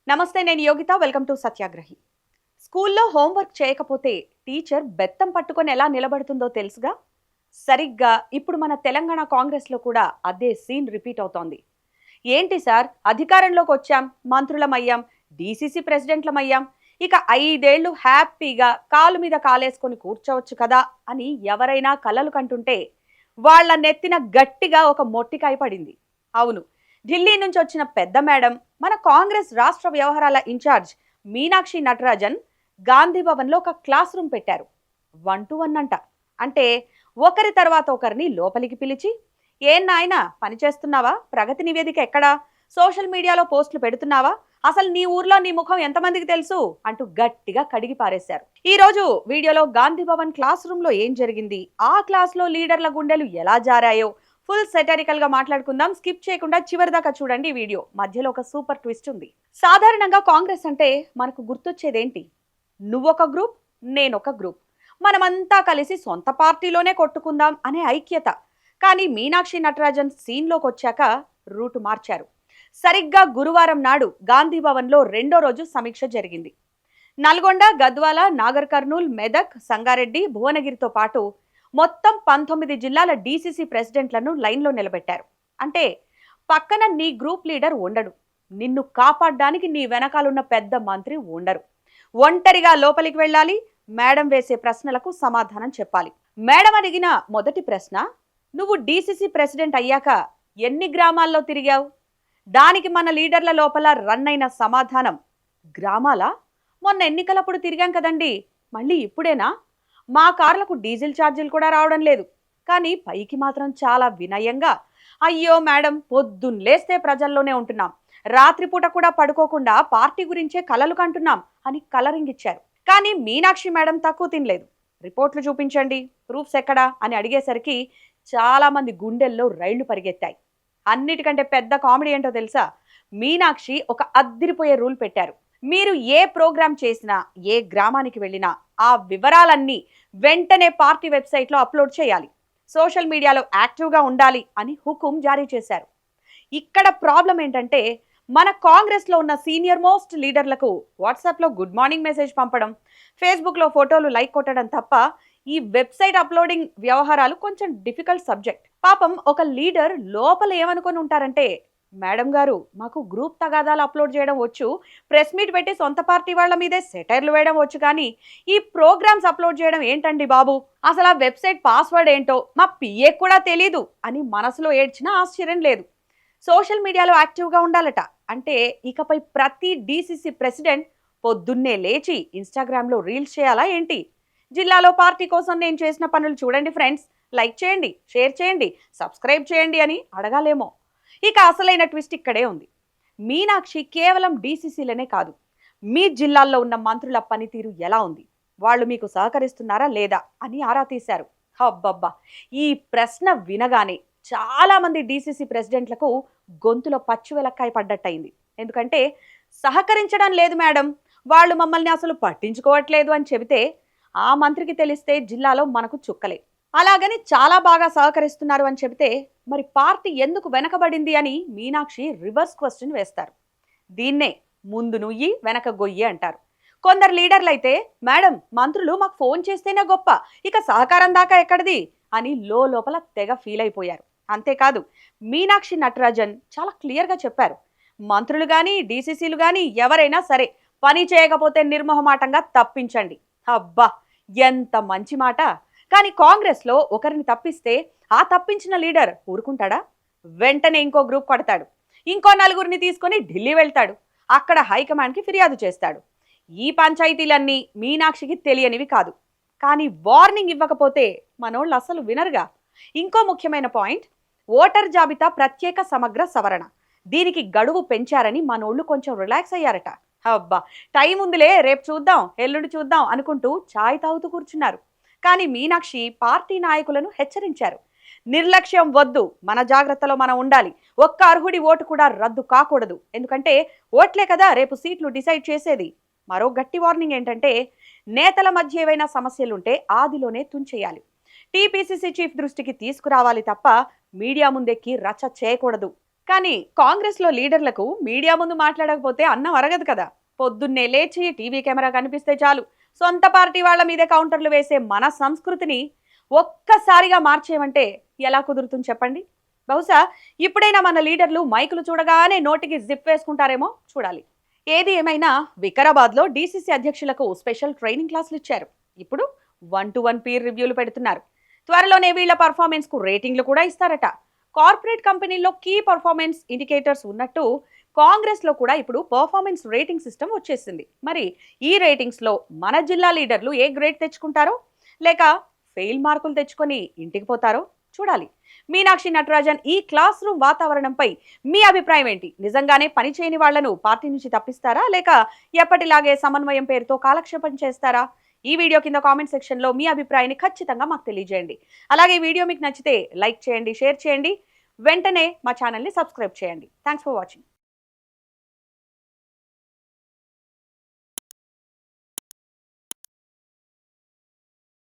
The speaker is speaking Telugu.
నమస్తే, నేను యోగిత. Welcome to సత్యాగ్రహి. స్కూల్లో హోంవర్క్ చేయకపోతే టీచర్ బెత్తం పట్టుకొని ఎలా నిలబడుతుందో తెలుసుగా. సరిగ్గా ఇప్పుడు మన తెలంగాణ కాంగ్రెస్లో కూడా అదే సీన్ రిపీట్ అవుతోంది. ఏంటి సార్, అధికారంలోకి వచ్చాం, మంత్రులమయ్యాం, డీసీసీ ప్రెసిడెంట్లమయ్యాం, ఇక 5 ఏళ్లు హ్యాపీగా కాలు మీద కాలేసుకొని కూర్చోవచ్చు కదా అని ఎవరైనా కలలు కంటుంటే వాళ్ళ నెత్తిన గట్టిగా ఒక మొట్టికాయ పడింది. అవును, ఢిల్లీ నుంచి వచ్చిన పెద్ద మేడం, మన కాంగ్రెస్ రాష్ట్ర వ్యవహారాల ఇన్ఛార్జ్ మీనాక్షి నటరాజన్ గాంధీ భవన్లో ఒక క్లాస్ రూమ్ పెట్టారు. 1-to-1 అంట. అంటే ఒకరి తర్వాత ఒకరిని లోపలికి పిలిచి, ఏం నాయనా పని చేస్తున్నావా, ప్రగతి నివేదిక ఎక్కడా, సోషల్ మీడియాలో పోస్టులు పెడుతున్నావా, అసలు నీ ఊర్లో నీ ముఖం ఎంతమందికి తెలుసు అంటూ గట్టిగా కడిగి పారేశారు. ఈ రోజు వీడియోలో గాంధీ భవన్ క్లాస్ రూమ్ లో ఏం జరిగింది, ఆ క్లాస్ లో లీడర్ల గుండెలు ఎలా జారాయో ఫుల్ సెటరికల్ గా మాట్లాడుకుందాం. స్కిప్ చేయకుండా చివరి దాకా చూడండి. ఈ వీడియో మధ్యలో ఒక సూపర్ ట్విస్ట్ ఉంది. సాధారణంగా కాంగ్రెస్ అంటే మనకు గుర్తొచ్చేదేంటి? నువ్వొక గ్రూప్, నేనొక గ్రూప్, మనమంతా కలిసి సొంత పార్టీలోనే కొట్టుకుందాం అనే ఐక్యత. కానీ మీనాక్షి నటరాజన్ సీన్లోకి వచ్చాక రూటు మార్చారు. సరిగ్గా గురువారం నాడు గాంధీ భవన్లో రెండో రోజు సమీక్ష జరిగింది. నల్గొండ, గద్వాల, నాగర్ కర్నూల్, మెదక్, సంగారెడ్డి, భువనగిరితో పాటు మొత్తం 19 జిల్లాల డీసీసీ ప్రెసిడెంట్లను లైన్లో నిలబెట్టారు. అంటే పక్కన నీ గ్రూప్ లీడర్ ఉండడు, నిన్ను కాపాడడానికి నీ వెనకాలన్న పెద్ద మంత్రి ఉండరు. ఒంటరిగా లోపలికి వెళ్ళాలి, మేడం వేసే ప్రశ్నలకు సమాధానం చెప్పాలి. మేడం అడిగిన మొదటి ప్రశ్న, నువ్వు డీసీసీ ప్రెసిడెంట్ అయ్యాక ఎన్ని గ్రామాల్లో తిరిగావు? దానికి మన లీడర్ల లోపల రన్ అయిన సమాధానం, గ్రామాల? మొన్న ఎన్నికలప్పుడు తిరిగాం కదండి, మళ్ళీ ఇప్పుడేనా? మా కార్లకు డీజిల్ ఛార్జీలు కూడా రావడం లేదు. కానీ పైకి మాత్రం చాలా వినయంగా, అయ్యో మేడం, పొద్దున్న లేస్తే ప్రజల్లోనే ఉంటున్నాం, రాత్రిపూట కూడా పడుకోకుండా పార్టీ గురించే కలలు కంటున్నాం అని కలరింగ్ ఇచ్చారు. కానీ మీనాక్షి మేడం తక్కువ తినలేదు. రిపోర్ట్లు చూపించండి, ప్రూఫ్స్ ఎక్కడా అని అడిగేసరికి చాలా మంది గుండెల్లో రైళ్లు పరిగెత్తాయి. అన్నిటికంటే పెద్ద కామెడీ ఏంటో తెలుసా? మీనాక్షి ఒక అద్దిరిపోయే రూల్ పెట్టారు. మీరు ఏ ప్రోగ్రామ్ చేసినా, ఏ గ్రామానికి వెళ్ళినా ఆ వివరాలన్నీ వెంటనే పార్టీ వెబ్సైట్లో అప్లోడ్ చేయాలి, సోషల్ మీడియాలో యాక్టివ్గా ఉండాలి అని హుకుం జారీ చేశారు. ఇక్కడ ప్రాబ్లం ఏంటంటే, మన కాంగ్రెస్లో ఉన్న సీనియర్ మోస్ట్ లీడర్లకు వాట్సాప్లో గుడ్ మార్నింగ్ మెసేజ్ పంపడం, ఫేస్బుక్లో ఫోటోలు లైక్ కొట్టడం తప్ప ఈ వెబ్సైట్ అప్లోడింగ్ వ్యవహారాలు కొంచెం డిఫికల్ట్ సబ్జెక్ట్. పాపం ఒక లీడర్ లోపల ఏమనుకొని ఉంటారంటే, మేడం గారు, మాకు గ్రూప్ తగాదాలు అప్లోడ్ చేయడం వచ్చు, ప్రెస్ మీట్ పెట్టి సొంత పార్టీ వాళ్ళ మీదే సెటైర్లు వేయడం వచ్చు, కానీ ఈ ప్రోగ్రామ్స్ అప్లోడ్ చేయడం ఏంటండి బాబు, అసలు ఆ వెబ్సైట్ పాస్వర్డ్ ఏంటో మా పిఏ కూడా తెలీదు అని మనసులో ఏడ్చినా ఆశ్చర్యం లేదు. సోషల్ మీడియాలో యాక్టివ్గా ఉండాలట. అంటే ఇకపై ప్రతి డీసీసీ ప్రెసిడెంట్ పొద్దున్నే లేచి ఇన్స్టాగ్రామ్లో రీల్స్ చేయాలా ఏంటి? జిల్లాలో పార్టీ కోసం నేను చేసిన పనులు చూడండి ఫ్రెండ్స్, లైక్ చేయండి, షేర్ చేయండి, సబ్స్క్రైబ్ చేయండి అని అడగాలేమో. ఇక అసలైన ట్విస్ట్ ఇక్కడే ఉంది. మీనాక్షి కేవలం డీసీసీలనే కాదు, మీ జిల్లాల్లో ఉన్న మంత్రుల పనితీరు ఎలా ఉంది, వాళ్ళు మీకు సహకరిస్తున్నారా లేదా అని ఆరా తీశారు. అబ్బబ్బా, ఈ ప్రశ్న వినగానే చాలా మంది డీసీసీ ప్రెసిడెంట్లకు గొంతులో పచ్చి వెలక్కాయ పడ్డట్టయింది. ఎందుకంటే సహకరించడం లేదు మేడం, వాళ్ళు మమ్మల్ని అసలు పట్టించుకోవట్లేదు అని చెబితే ఆ మంత్రికి తెలిస్తే జిల్లాలో మనకు చుక్కలే. అలాగని చాలా బాగా సహకరిస్తున్నారు అని చెబితే మరి పార్టీ ఎందుకు వెనకబడింది అని మీనాక్షి రివర్స్ క్వశ్చన్ వేస్తారు. దీన్నే ముందు నుయ్యి వెనక గొయ్యి అంటారు. కొందరు లీడర్లు అయితే, మేడం, మంత్రులు మాకు ఫోన్ చేస్తేనే గొప్ప, ఇక సహకారం దాకా ఎక్కడిది అని లోపల తెగ ఫీల్ అయిపోయారు. అంతేకాదు, మీనాక్షి నటరాజన్ చాలా క్లియర్గా చెప్పారు, మంత్రులు కానీ డీసీసీలు కానీ ఎవరైనా సరే పని చేయకపోతే నిర్మోహమాటంగా తప్పించండి. అబ్బా, ఎంత మంచి మాట. కానీ కాంగ్రెస్లో ఒకరిని తప్పిస్తే ఆ తప్పించిన లీడర్ ఊరుకుంటాడా? వెంటనే ఇంకో గ్రూప్ కడతాడు, ఇంకో 4గురిని తీసుకొని ఢిల్లీ వెళ్తాడు, అక్కడ హైకమాండ్కి ఫిర్యాదు చేస్తాడు. ఈ పంచాయతీలన్నీ మీనాక్షికి తెలియనివి కాదు. కానీ వార్నింగ్ ఇవ్వకపోతే మనోళ్ళు అసలు వినరుగా. ఇంకో ముఖ్యమైన పాయింట్, ఓటర్ జాబితా ప్రత్యేక సమగ్ర సవరణ. దీనికి గడువు పెంచారని మనోళ్ళు కొంచెం రిలాక్స్ అయ్యారట. అబ్బా, టైం ఉందిలే, రేపు చూద్దాం, ఎల్లుండి చూద్దాం అనుకుంటూ ఛాయ్ తాగుతూ కూర్చున్నారు. కానీ మీనాక్షి పార్టీ నాయకులను హెచ్చరించారు, నిర్లక్ష్యం వద్దు, మన జాగ్రత్తలో మనం ఉండాలి, ఒక్క అర్హుడి ఓటు కూడా రద్దు కాకూడదు, ఎందుకంటే ఓట్లే కదా రేపు సీట్లు డిసైడ్ చేసేది. మరో గట్టి వార్నింగ్ ఏంటంటే, నేతల మధ్య ఏవైనా సమస్యలుంటే ఆదిలోనే తుంచేయాలి, టీపీసీసీ చీఫ్ దృష్టికి తీసుకురావాలి తప్ప మీడియా ముందెక్కి రచ్చ చేయకూడదు. కానీ కాంగ్రెస్లో లీడర్లకు మీడియా ముందు మాట్లాడకపోతే అన్నం అరగదు కదా. పొద్దున్నే లేచి టీవీ కెమెరా కనిపిస్తే చాలు సొంత పార్టీ వాళ్ళ మీదే కౌంటర్లు వేసే మన సంస్కృతిని ఒక్కసారిగా మార్చేయమంటే ఎలా కుదురుతుంది చెప్పండి. బహుశా ఇప్పుడైనా మన లీడర్లు మైకులు చూడగానే నోటికి జిప్ వేసుకుంటారేమో చూడాలి. ఏది ఏమైనా వికారాబాద్లో డీసీసీ అధ్యక్షులకు స్పెషల్ ట్రైనింగ్ క్లాసులు ఇచ్చారు. ఇప్పుడు 1-to-1 పీర్ రివ్యూలు పెడుతున్నారు. త్వరలోనే వీళ్ల పర్ఫార్మెన్స్ కు రేటింగ్లు కూడా ఇస్తారట. కార్పొరేట్ కంపెనీల్లో కీ పర్ఫార్మెన్స్ ఇండికేటర్స్ ఉన్నట్టు కాంగ్రెస్ లో కూడా ఇప్పుడు పర్ఫార్మెన్స్ రేటింగ్ సిస్టమ్ వచ్చేసింది. మరి ఈ రేటింగ్స్ లో మన జిల్లా లీడర్లు ఏ గ్రేడ్ తెచ్చుకుంటారో లేక ఫెయిల్ మార్కులు తెచ్చుకొని ఇంటికి పోతారో చూడాలి. మీనాక్షి నటరాజన్ ఈ క్లాస్ రూమ్ వాతావరణంపై మీ అభిప్రాయం ఏంటి? నిజంగానే పని చేయని వాళ్లను పార్టీ నుంచి తప్పిస్తారా లేక ఎప్పటిలాగే సమన్వయం పేరుతో కాలక్షేపం చేస్తారా? ఈ వీడియో కింద కామెంట్ సెక్షన్ లో మీ అభిప్రాయాన్ని ఖచ్చితంగా మాకు తెలియజేయండి. అలాగే ఈ వీడియో మీకు నచ్చితే లైక్ చేయండి, షేర్ చేయండి, వెంటనే మా ఛానల్ని సబ్స్క్రైబ్ చేయండి. Thanks for watching.